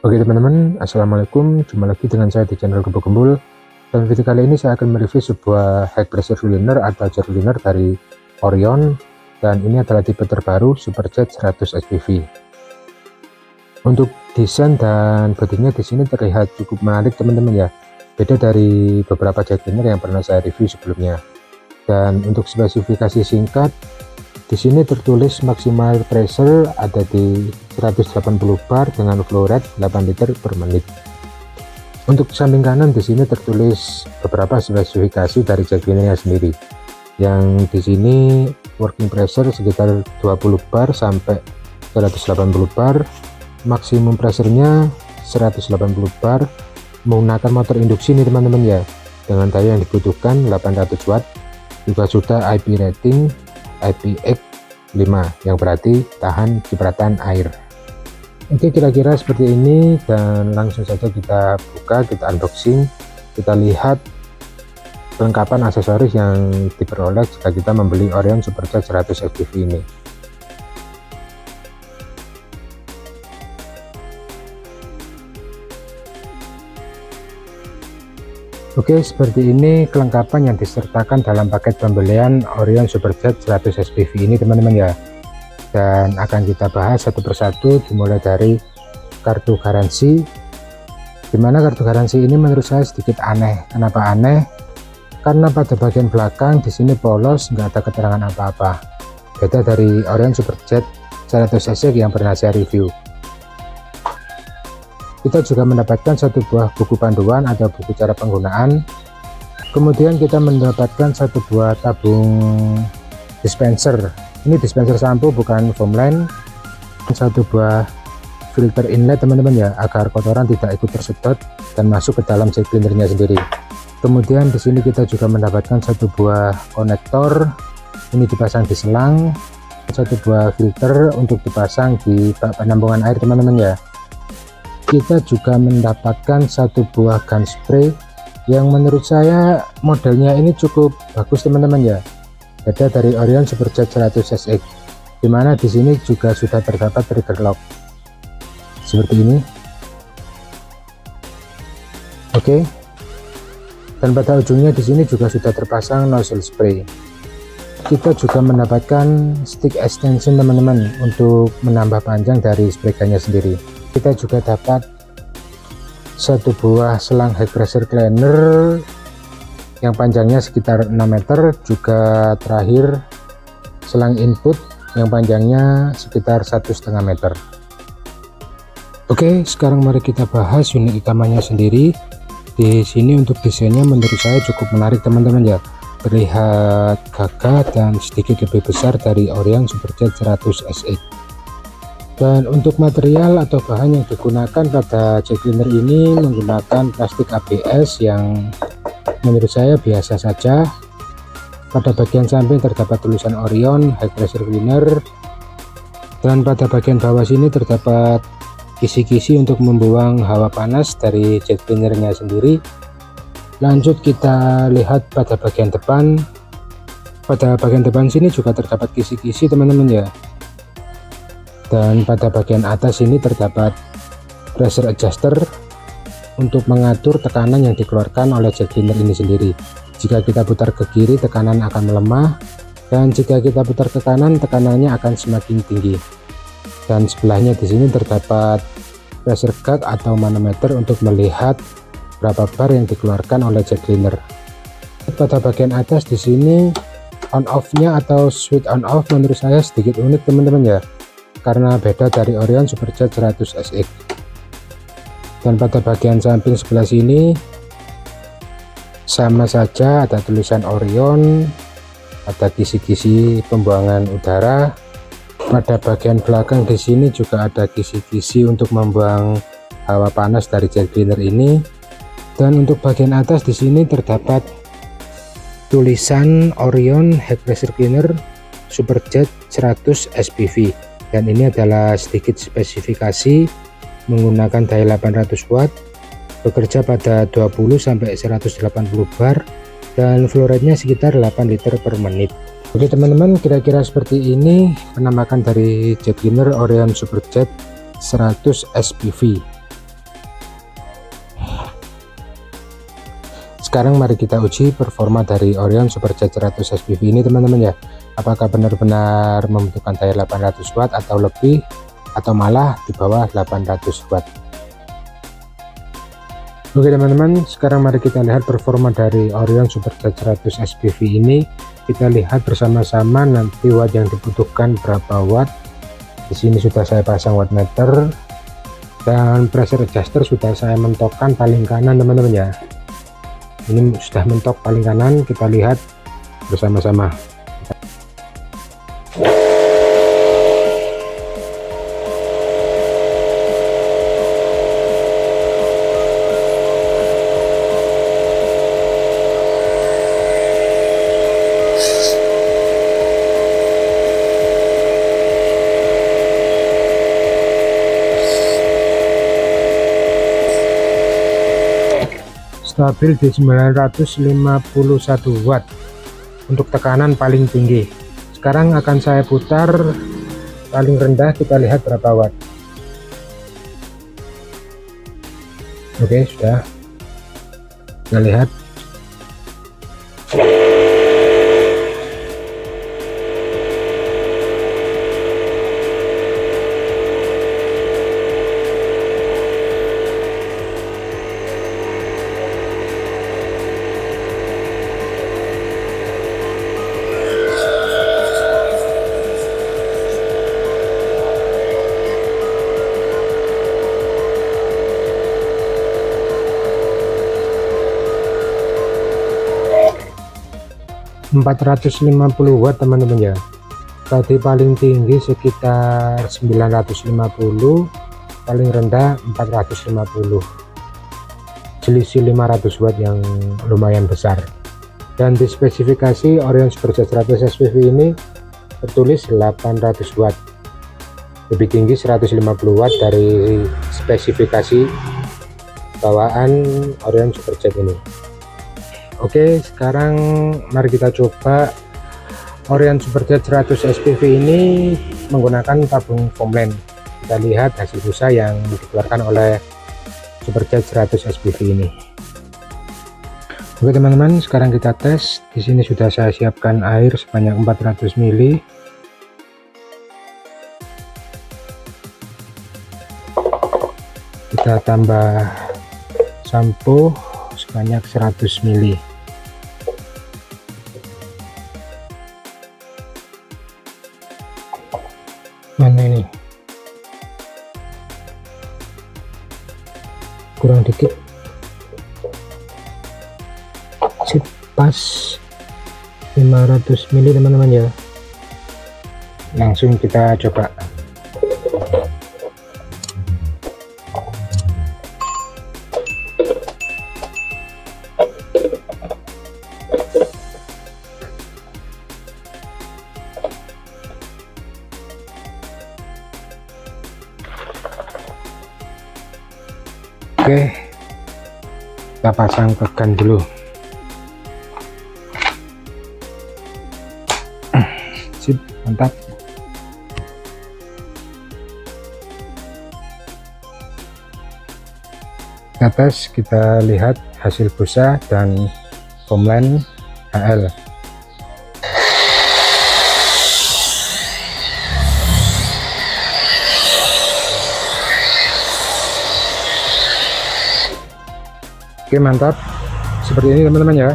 Oke teman-teman, assalamualaikum. Jumpa lagi dengan saya di channel Gembul Gembul. Dan video kali ini saya akan mereview sebuah high pressure cleaner atau jet cleaner dari Orion. Dan ini adalah tipe terbaru Superjet 100 SPV. Untuk desain dan bodinya di sini terlihat cukup menarik teman-teman ya. Beda dari beberapa jet cleaner yang pernah saya review sebelumnya. Dan untuk spesifikasi singkat, di sini tertulis maksimal pressure ada di 180 bar dengan flow rate 8 liter per menit. Untuk samping kanan di sini tertulis beberapa spesifikasi dari jet cleanernya sendiri. Yang di sini working pressure sekitar 20 bar sampai 180 bar, maksimum pressure-nya 180 bar, menggunakan motor induksi nih teman-teman ya, dengan daya yang dibutuhkan 800 watt, juga sudah IP rating IPX5 yang berarti tahan cipratan air. Oke, kira-kira seperti ini, dan langsung saja kita buka, kita unboxing, kita lihat kelengkapan aksesoris yang diperoleh jika kita membeli Orion Superjet 100 SPV ini. Oke, seperti ini kelengkapan yang disertakan dalam paket pembelian Orion Superjet 100 SPV ini teman-teman ya. Dan akan kita bahas satu persatu, dimulai dari kartu garansi, dimana kartu garansi ini menurut saya sedikit aneh. Kenapa aneh? Karena pada bagian belakang di sini polos, nggak ada keterangan apa-apa. Beda dari Orion Superjet 100 SX yang pernah saya review. Kita juga mendapatkan satu buah buku panduan atau buku cara penggunaan. Kemudian kita mendapatkan satu buah tabung dispenser. Ini dispenser sampo bukan foam line. Satu buah filter inlet teman-teman ya, agar kotoran tidak ikut tersedot dan masuk ke dalam jet cleanernya sendiri. Kemudian di sini kita juga mendapatkan satu buah konektor. Ini dipasang di selang. Satu buah filter untuk dipasang di bak penampungan air teman-teman ya. Kita juga mendapatkan satu buah gun spray yang menurut saya modelnya ini cukup bagus teman-teman ya. Beda dari Orion Superjet 100 SX, dimana di sini juga sudah terdapat trigger lock seperti ini. Oke, dan pada ujungnya di sini juga sudah terpasang nozzle spray. Kita juga mendapatkan stick extension teman-teman untuk menambah panjang dari spray gunnya sendiri. Kita juga dapat satu buah selang high pressure cleaner yang panjangnya sekitar 6 meter, juga terakhir selang input yang panjangnya sekitar 1,5 meter. Oke, sekarang mari kita bahas unit utamanya sendiri. Di sini untuk desainnya menurut saya cukup menarik teman-teman ya, terlihat gagah dan sedikit lebih besar dari Orion Superjet 100 SX. Dan untuk material atau bahan yang digunakan pada jet cleaner ini menggunakan plastik ABS yang menurut saya biasa saja. Pada bagian samping terdapat tulisan Orion High Pressure Cleaner, dan pada bagian bawah sini terdapat kisi-kisi untuk membuang hawa panas dari jet cleanernya sendiri. Lanjut kita lihat pada bagian depan. Pada bagian depan sini juga terdapat kisi-kisi teman-teman ya. Dan pada bagian atas ini terdapat pressure adjuster untuk mengatur tekanan yang dikeluarkan oleh jet cleaner ini sendiri. Jika kita putar ke kiri, tekanan akan melemah, dan jika kita putar ke kanan, tekanannya akan semakin tinggi. Dan sebelahnya di sini terdapat pressure gauge atau manometer untuk melihat berapa bar yang dikeluarkan oleh jet cleaner. Pada bagian atas di sini on off-nya atau switch on off menurut saya sedikit unik teman-teman ya, karena beda dari Orion Superjet 100 SX. Dan pada bagian samping sebelah sini sama saja, ada tulisan Orion, ada kisi-kisi pembuangan udara. Pada bagian belakang di sini juga ada kisi-kisi untuk membuang hawa panas dari jet cleaner ini. Dan untuk bagian atas di sini terdapat tulisan Orion High Pressure Cleaner Superjet 100 SPV. Dan ini adalah sedikit spesifikasi, menggunakan daya 800 watt, bekerja pada 20 sampai 180 bar, dan flow rate-nya sekitar 8 liter per menit. Oke teman-teman, kira-kira seperti ini penampakan dari jet cleaner Orion Superjet 100 SPV. sekarang mari kita uji performa dari Orion Supercharge 100 SPV ini teman-teman ya. Apakah benar-benar membutuhkan daya 800 watt atau lebih, atau malah di bawah 800 watt. Oke teman-teman, sekarang mari kita lihat performa dari Orion Supercharge 100 SPV ini. Kita lihat bersama-sama nanti watt yang dibutuhkan berapa watt. Di sini sudah saya pasang wattmeter dan pressure adjuster sudah saya mentokkan paling kanan teman-teman ya. Ini sudah mentok paling kanan, kita lihat bersama-sama. Stabil di 951 watt untuk tekanan paling tinggi. Sekarang akan saya putar paling rendah, kita lihat berapa watt. Oke, sudah kita lihat. ...450 watt teman-teman ya. Tadi paling tinggi sekitar 950, paling rendah 450, selisih 500 watt yang lumayan besar. Dan di spesifikasi Orion Supercharge 100 SPV ini tertulis 800 watt, lebih tinggi 150 watt dari spesifikasi bawaan Orion Supercharge ini. Oke, sekarang mari kita coba Orion Supercharge 100 SPV ini menggunakan tabung foamline. Kita lihat hasil busa yang dikeluarkan oleh Supercharge 100 SPV ini. Oke teman-teman, sekarang kita tes. Di sini sudah saya siapkan air sebanyak 400 ml. Kita tambah sampo sebanyak 100 ml. Mana ini? Kurang dikit. Sip, pas 500 ml teman-teman ya. Langsung kita coba. Oke, kita pasang pegan dulu. Sip, mantap. Kita tes, kita lihat hasil busa dan foamline HL. Oke, mantap. Seperti ini teman-teman ya.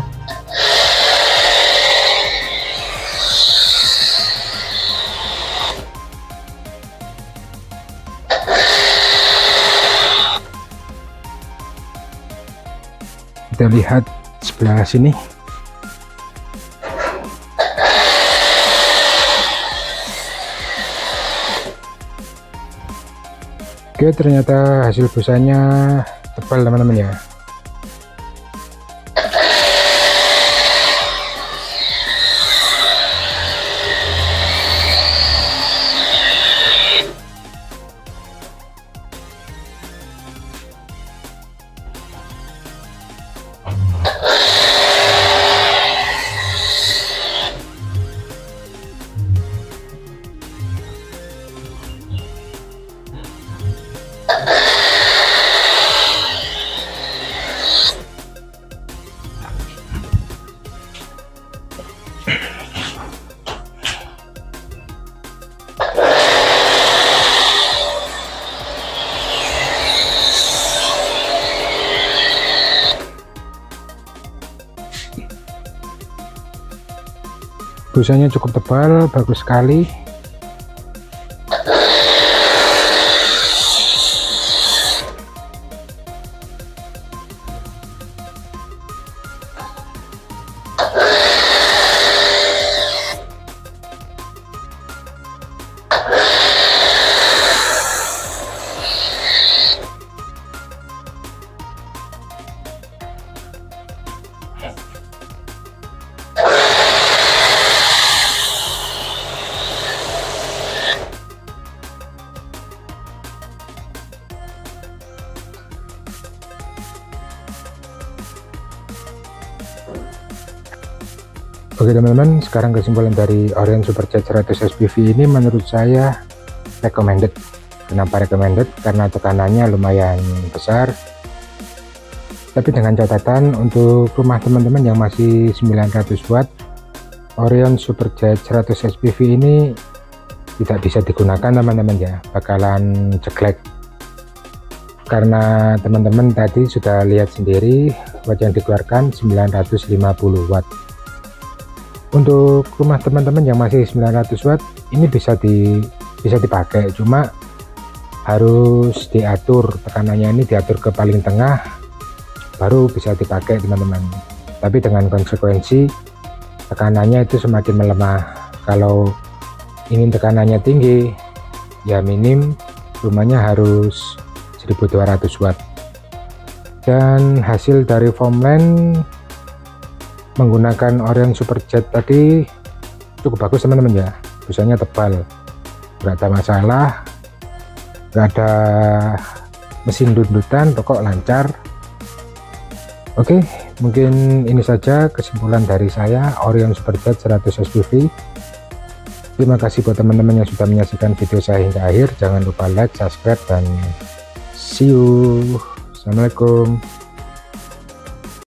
Kita lihat sebelah sini. Oke, ternyata hasil busanya tebal teman-teman ya. busanya cukup tebal, bagus sekali. Oke teman-teman, sekarang kesimpulan dari Orion Superjet 100 SPV ini menurut saya recommended. Kenapa recommended? Karena tekanannya lumayan besar, tapi dengan catatan untuk rumah teman-teman yang masih 900 watt, Orion Superjet 100 SPV ini tidak bisa digunakan teman-teman ya, bakalan jelek. Karena teman-teman tadi sudah lihat sendiri watt yang dikeluarkan 950 watt. Untuk rumah teman-teman yang masih 900 watt ini bisa dipakai, cuma harus diatur tekanannya, ini diatur ke paling tengah baru bisa dipakai teman-teman. Tapi dengan konsekuensi tekanannya itu semakin melemah. Kalau ingin tekanannya tinggi ya minim rumahnya harus 1200 watt. Dan hasil dari Formland menggunakan Orion Superjet tadi cukup bagus teman-teman ya, busanya tebal, nggak ada masalah, nggak ada mesin dundutan, pokok lancar. Oke, mungkin ini saja kesimpulan dari saya Orion Superjet 100 SPV. Terima kasih buat teman-teman yang sudah menyaksikan video saya hingga akhir. Jangan lupa like, subscribe, dan see you. Assalamualaikum.